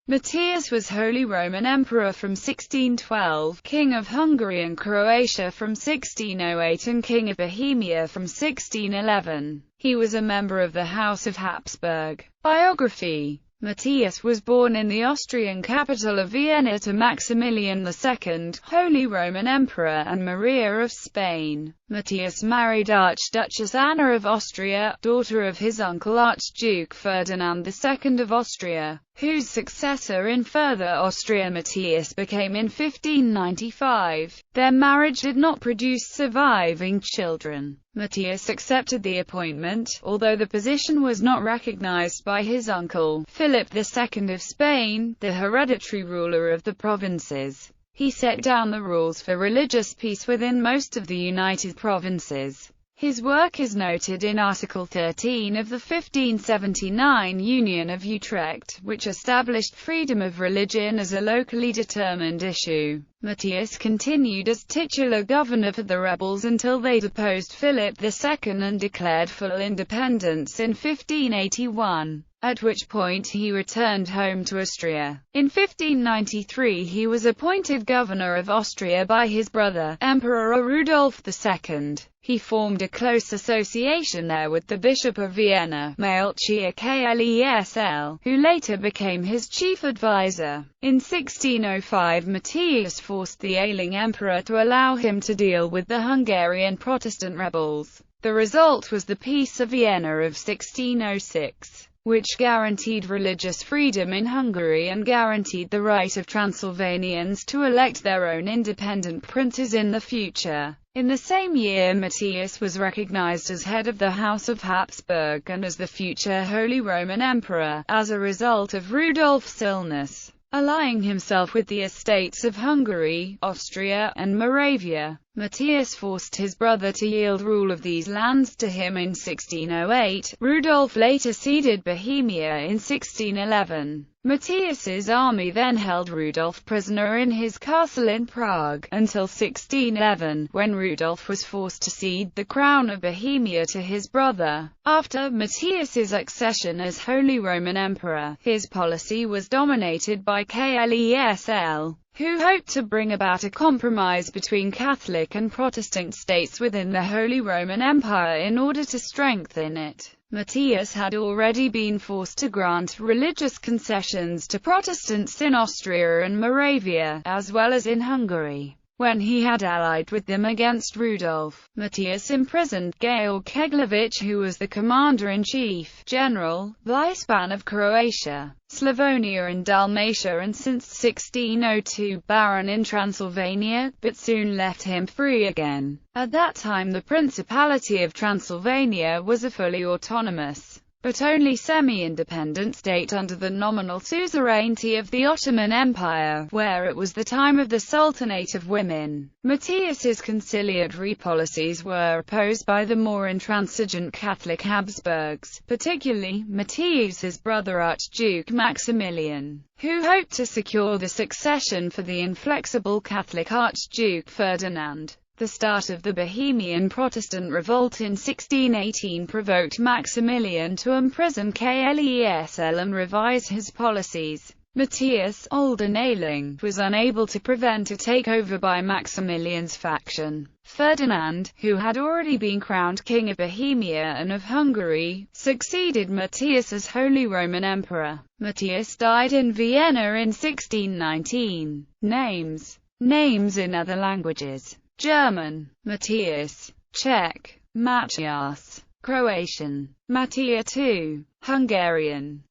Matthias was Holy Roman Emperor from 1612, King of Hungary and Croatia from 1608 and King of Bohemia from 1611. He was a member of the House of Habsburg. Biography. Matthias was born in the Austrian capital of Vienna to Maximilian II, Holy Roman Emperor, and Maria of Spain. Matthias married Archduchess Anna of Austria, daughter of his uncle Archduke Ferdinand II of Austria, whose successor in Further Austria Matthias became in 1595. Their marriage did not produce surviving children. Matthias accepted the appointment, although the position was not recognized by his uncle, Philip II of Spain, the hereditary ruler of the provinces. He set down the rules for religious peace within most of the United Provinces. His work is noted in Article 13 of the 1579 Union of Utrecht, which established freedom of religion as a locally determined issue. Matthias continued as titular governor for the rebels until they deposed Philip II and declared full independence in 1581, at which point he returned home to Austria. In 1593 he was appointed governor of Austria by his brother, Emperor Rudolf II. He formed a close association there with the Bishop of Vienna, Melchior Klesl, who later became his chief advisor. In 1605 Matthias forced the ailing emperor to allow him to deal with the Hungarian Protestant rebels. The result was the Peace of Vienna of 1606, which guaranteed religious freedom in Hungary and guaranteed the right of Transylvanians to elect their own independent princes in the future. In the same year Matthias was recognized as head of the House of Habsburg and as the future Holy Roman Emperor, as a result of Rudolf's illness, allying himself with the estates of Hungary, Austria, and Moravia. Matthias forced his brother to yield rule of these lands to him in 1608. Rudolf later ceded Bohemia in 1611. Matthias's army then held Rudolf prisoner in his castle in Prague, until 1611, when Rudolf was forced to cede the crown of Bohemia to his brother. After Matthias's accession as Holy Roman Emperor, his policy was dominated by Klesl, who hoped to bring about a compromise between Catholic and Protestant states within the Holy Roman Empire in order to strengthen it. Matthias had already been forced to grant religious concessions to Protestants in Austria and Moravia, as well as in Hungary, when he had allied with them against Rudolf. Matthias imprisoned Georg Keglevich, who was the commander-in-chief, General, Vicepan of Croatia, Slavonia and Dalmatia, and since 1602 Baron in Transylvania, but soon left him free again. At that time the Principality of Transylvania was a fully autonomous, but only semi-independent state under the nominal suzerainty of the Ottoman Empire, where it was the time of the Sultanate of Women. Matthias's conciliatory policies were opposed by the more intransigent Catholic Habsburgs, particularly Matthias's brother Archduke Maximilian, who hoped to secure the succession for the inflexible Catholic Archduke Ferdinand. The start of the Bohemian Protestant revolt in 1618 provoked Maximilian to imprison Klesl and revise his policies. Matthias, old and ailing, was unable to prevent a takeover by Maximilian's faction. Ferdinand, who had already been crowned King of Bohemia and of Hungary, succeeded Matthias as Holy Roman Emperor. Matthias died in Vienna in 1619. Names in other languages: German, Matthias; Czech, Matthias; Croatian, Mattia II; Hungarian,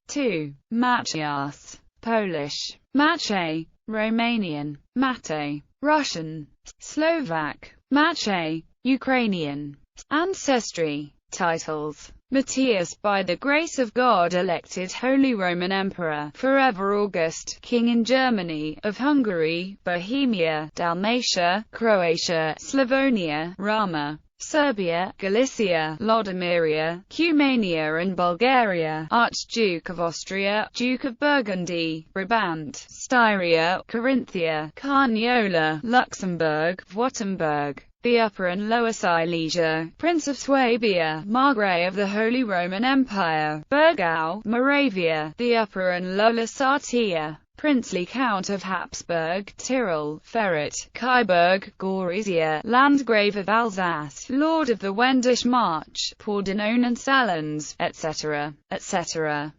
Matthias; Polish, Maciej; Romanian, Matej; Russian, Slovak, Maciej; Ukrainian. Ancestry. Titles: Matthias, by the grace of God elected Holy Roman Emperor, forever August, King in Germany, of Hungary, Bohemia, Dalmatia, Croatia, Slavonia, Rama, Serbia, Galicia, Lodomeria, Cumania and Bulgaria, Archduke of Austria, Duke of Burgundy, Brabant, Styria, Carinthia, Carniola, Luxembourg, Württemberg, the Upper and Lower Silesia, Prince of Swabia, Margrave of the Holy Roman Empire, Burgau, Moravia, the Upper and Lower Sartia, princely count of Habsburg, Tyrol, Ferret, Kyburg, Gorizia, Landgrave of Alsace, lord of the Wendish March, Pordenone and Salins, etc., etc.